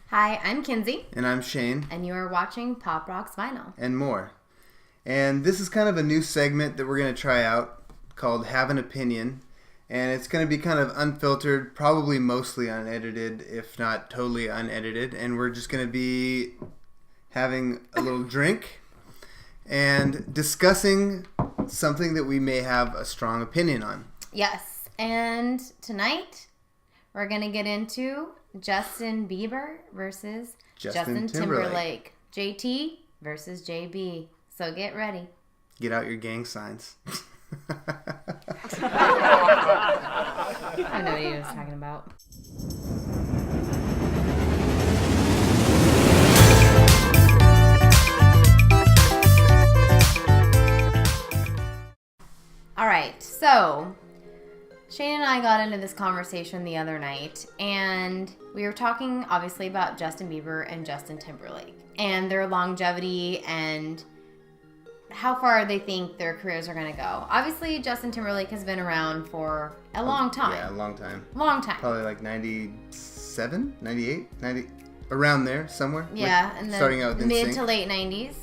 Hi, I'm Kinsey. And I'm Shane. And you are watching Pop Rocks Vinyl. And more. And this is kind of a new segment that we're going to try out called Have an Opinion. And it's going to be kind of unfiltered, probably mostly unedited, if not totally unedited. And we're just going to be having a little drink and discussing something that we may have a strong opinion on. Yes. And tonight we're going to get into Justin Bieber versus Justin Timberlake. JT versus JB. So get ready. Get out your gang signs. I know what he was talking about. All right, so Shane and I got into this conversation the other night, and we were talking obviously about Justin Bieber and Justin Timberlake and their longevity and how far they think their careers are going to go. Obviously, Justin Timberlake has been around for a long time. Yeah, a long time. Long time. Probably like 97, 98, 90, around there somewhere. Yeah, and then starting out with mid NSYNC. to late 90s.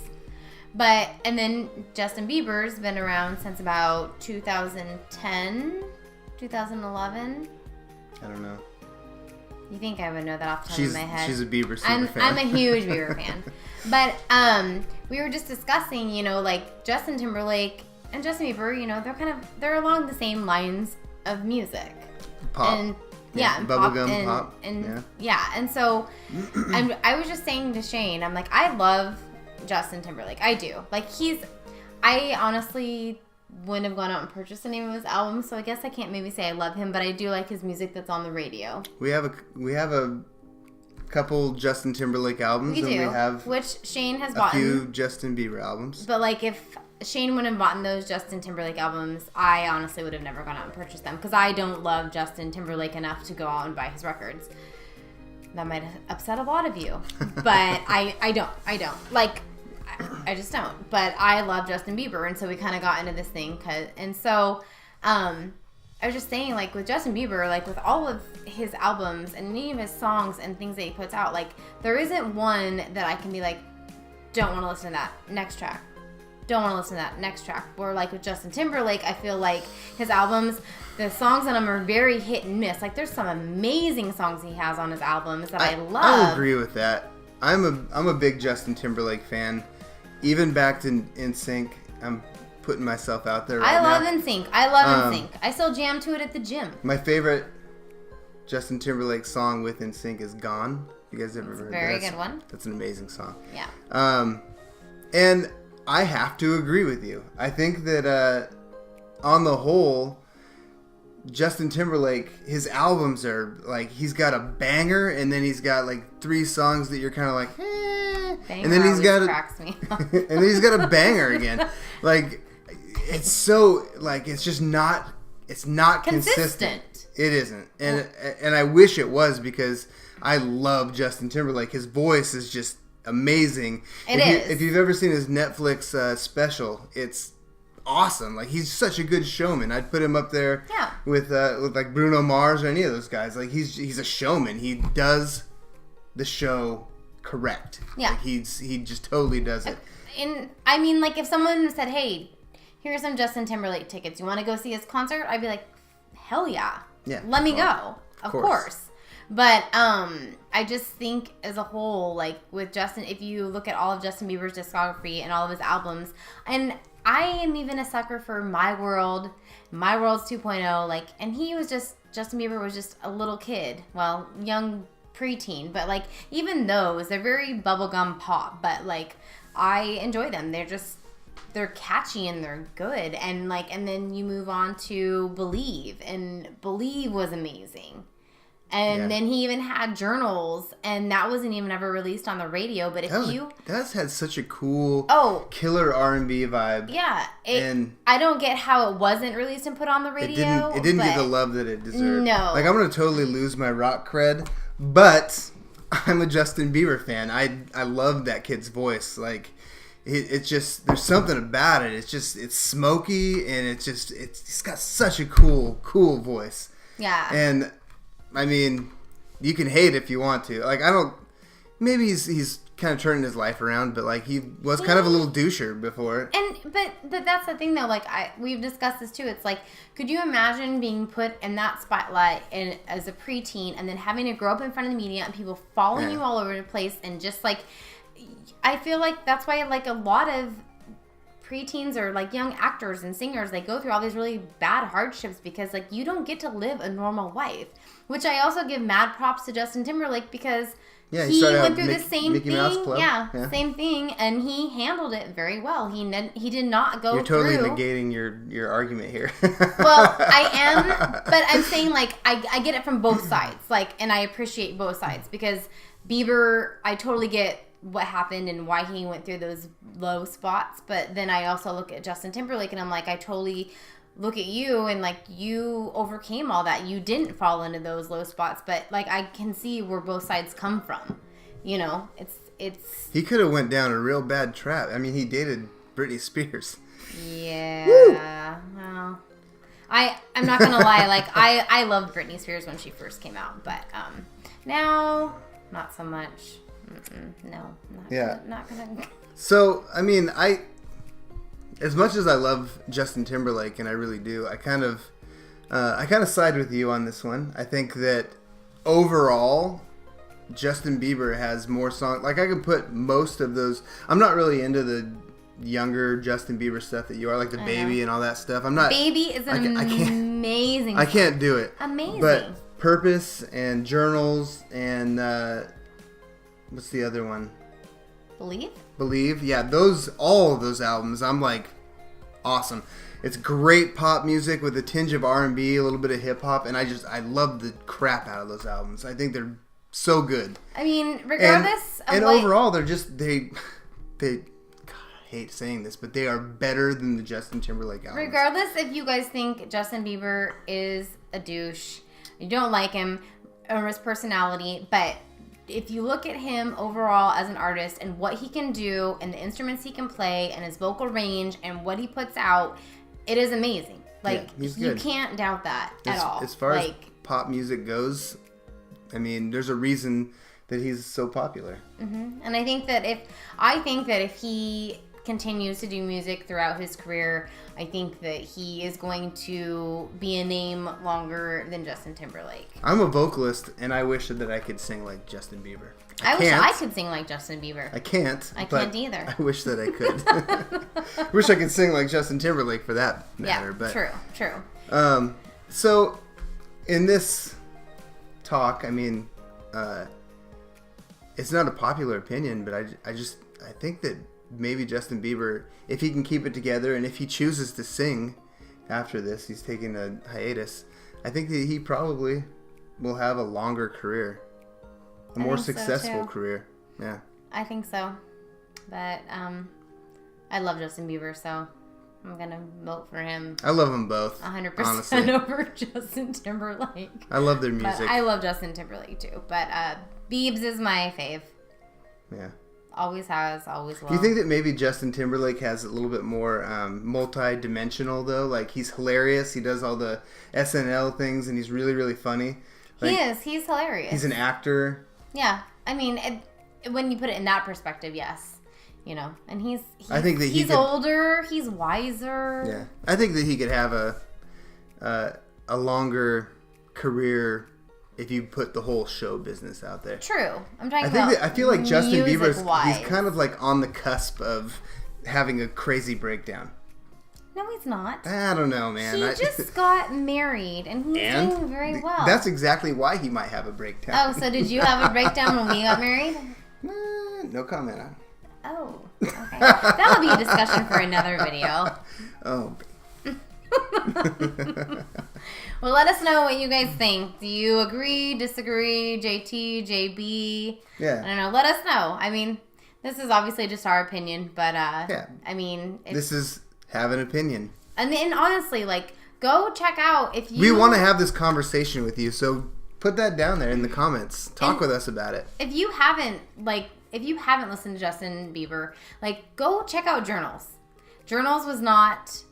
And then Justin Bieber's been around since about 2010, 2011. I don't know. You think I would know that off the top of my head? She's a Bieber super fan. I'm a huge Bieber fan. But we were just discussing, like Justin Timberlake and Justin Bieber, they're along the same lines of music. Pop. And bubblegum pop. And so I was just saying to Shane, I'm like, I love Justin Timberlake. I do. I honestly wouldn't have gone out and purchased any of his albums, so I guess I can't maybe say I love him, but I do like his music that's on the radio. We have a couple Justin Timberlake albums. We have which Shane has bought. A few Justin Bieber albums. But if Shane wouldn't have bought those Justin Timberlake albums, I honestly would have never gone out and purchased them because I don't love Justin Timberlake enough to go out and buy his records. That might upset a lot of you, but I don't. I just don't. But I love Justin Bieber, and so we kind of got into this thing. I was just saying, with Justin Bieber, with all of his albums and any of his songs and things that he puts out, there isn't one that I can be don't want to listen to that next track. Don't want to listen to that next track. Or with Justin Timberlake, I feel like his albums, the songs on them are very hit and miss. There's some amazing songs he has on his albums that I love. I agree with that. I'm a big Justin Timberlake fan. Even back to NSYNC, I'm putting myself out there right now. I love NSYNC. I still jam to it at the gym. My favorite Justin Timberlake song with NSYNC is Gone. You guys ever heard that? Very good one. That's an amazing song. Yeah. And I have to agree with you. I think that on the whole, Justin Timberlake, his albums are he's got a banger, and then he's got 3 songs that you're kind of Banger and then he's got cracks me. and then he's got a banger again. It's so it's just not. It's not consistent. It isn't, and I wish it was because I love Justin Timberlake. His voice is just amazing. If you've ever seen his Netflix special, it's awesome. He's such a good showman. I'd put him up there with Bruno Mars or any of those guys. He's a showman. He does the show correct. Yeah. He just totally does it. And I mean, if someone said, "Hey, here's some Justin Timberlake tickets. You want to go see his concert?" I'd be like, "Hell yeah. Yeah. Let me go." Of course. But I just think as a whole, with Justin, if you look at all of Justin Bieber's discography and all of his albums, and I am even a sucker for My World's 2.0, and Justin Bieber was just a little kid. Well, young preteen, but even those, they're very bubblegum pop, but I enjoy them. They're catchy and they're good. And and then you move on to Believe, and Believe was amazing. And then he even had Journals, and that wasn't even ever released on the radio. But that's had such a cool, killer R&B vibe. Yeah, I don't get how it wasn't released and put on the radio. It didn't get the love that it deserved. No, I'm gonna totally lose my rock cred, but I'm a Justin Bieber fan. I love that kid's voice. It's just, there's something about it. It's smoky, and it's got such a cool voice. Yeah. And I mean, you can hate if you want to. maybe he's kind of turning his life around, but like he was kind of a little doucher before. But that's the thing though. Like we've discussed this too. It's like, could you imagine being put in that spotlight as a preteen and then having to grow up in front of the media and people following you all over the place and just like, I feel like that's why like a lot of preteens or like young actors and singers, they go through all these really bad hardships because like you don't get to live a normal life. Which I also give mad props to Justin Timberlake because he went through the same Mickey thing. Mouse Club. Yeah, same thing, and he handled it very well. He did not go through. You're totally negating your argument here. Well, I am, but I'm saying like I get it from both sides, like, and I appreciate both sides because Bieber, I totally get what happened and why he went through those low spots, but then I also look at Justin Timberlake and I'm like, I totally look at you and like you overcame all that. You didn't fall into those low spots, but like I can see where both sides come from. You know, it's he could have went down a real bad trap. I mean, he dated Britney Spears. Yeah. Woo! Well, I'm not gonna lie, like I loved Britney Spears when she first came out, but now not so much. No, not gonna. So I mean, as much as I love Justin Timberlake, and I really do, I kind of side with you on this one. I think that overall, Justin Bieber has more songs. Like I can put most of those. I'm not really into the younger Justin Bieber stuff that you are, like the Baby and all that stuff. I'm not. Baby is amazing. I can't do it. Amazing. But Purpose and Journals and what's the other one? Believe, yeah, all of those albums, I'm like, awesome. It's great pop music with a tinge of R&B, a little bit of hip hop, and I love the crap out of those albums. I think they're so good. I mean, regardless of and overall, they're just they. God, I hate saying this, but they are better than the Justin Timberlake albums. Regardless if you guys think Justin Bieber is a douche, you don't like him or his personality, but if you look at him overall as an artist and what he can do and the instruments he can play and his vocal range and what he puts out, it is amazing. Like, you can't doubt that at all. As far as pop music goes, I mean, there's a reason that he's so popular. Mm-hmm. And I think that if he continues to do music throughout his career, I think that he is going to be a name longer than Justin Timberlake. I'm a vocalist, and I wish that I could sing like Justin Bieber. I wish I could sing like Justin Bieber. I can't. I can't either. I wish that I could. Wish I could sing like Justin Timberlake for that matter. Yeah, but true. So, in this talk, I mean, it's not a popular opinion, but I think that maybe Justin Bieber, if he can keep it together and if he chooses to sing after this, he's taking a hiatus, I think that he probably will have a longer career, a more successful career. Yeah, I think so. But I love Justin Bieber, so I'm gonna vote for him. I love them both. 100% over Justin Timberlake. I love their music. But I love Justin Timberlake too. But Biebs is my fave. Yeah. Always has, always will. Do you think that maybe Justin Timberlake has a little bit more multi-dimensional, though? Like, he's hilarious. He does all the SNL things, and he's really, really funny. Like, he is. He's hilarious. He's an actor. Yeah. I mean, when you put it in that perspective, yes. You know, and he's older. He's wiser. Yeah. I think that he could have a longer career if you put the whole show business out there. True. I feel like Justin Bieber's he's kind of like on the cusp of having a crazy breakdown. No, he's not. I don't know, man. He just got married, and he's doing very well. That's exactly why he might have a breakdown. Oh, so did you have a breakdown when we got married? No comment on. Oh, okay. That'll be a discussion for another video. Oh. Well, let us know what you guys think. Do you agree, disagree, JT, JB? Yeah. I don't know. Let us know. I mean, this is obviously just our opinion, but yeah. I mean, this is have an opinion. And honestly, like, go check out if you. We want to have this conversation with you, so put that down there in the comments. Talk with us about it. If you haven't listened to Justin Bieber, like, go check out Journals. Journals was not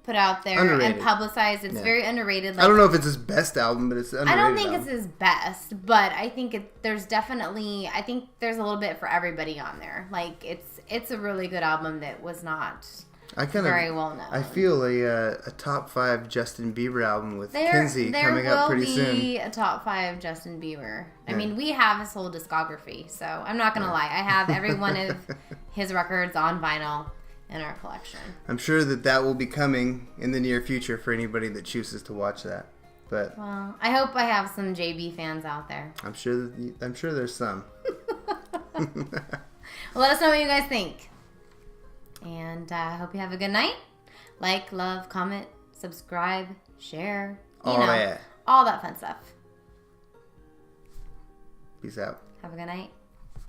put out there underrated. and publicized. It's very underrated. Like, I don't know if it's his best album, but it's an underrated. I don't think it's his best, but I think there's definitely, I think there's a little bit for everybody on there. Like, it's a really good album that was not very well known. I feel a top 5 Justin Bieber album with Kinsey coming up pretty soon. There will be a top 5 Justin Bieber. I mean, we have his whole discography, so I'm not going to lie. I have every one of his records on vinyl in our collection. I'm sure that will be coming in the near future for anybody that chooses to watch that. But well, I hope I have some JB fans out there. I'm sure there's some. Well, let us know what you guys think. And I hope you have a good night. Like, love, comment, subscribe, share. All that fun stuff. Peace out. Have a good night.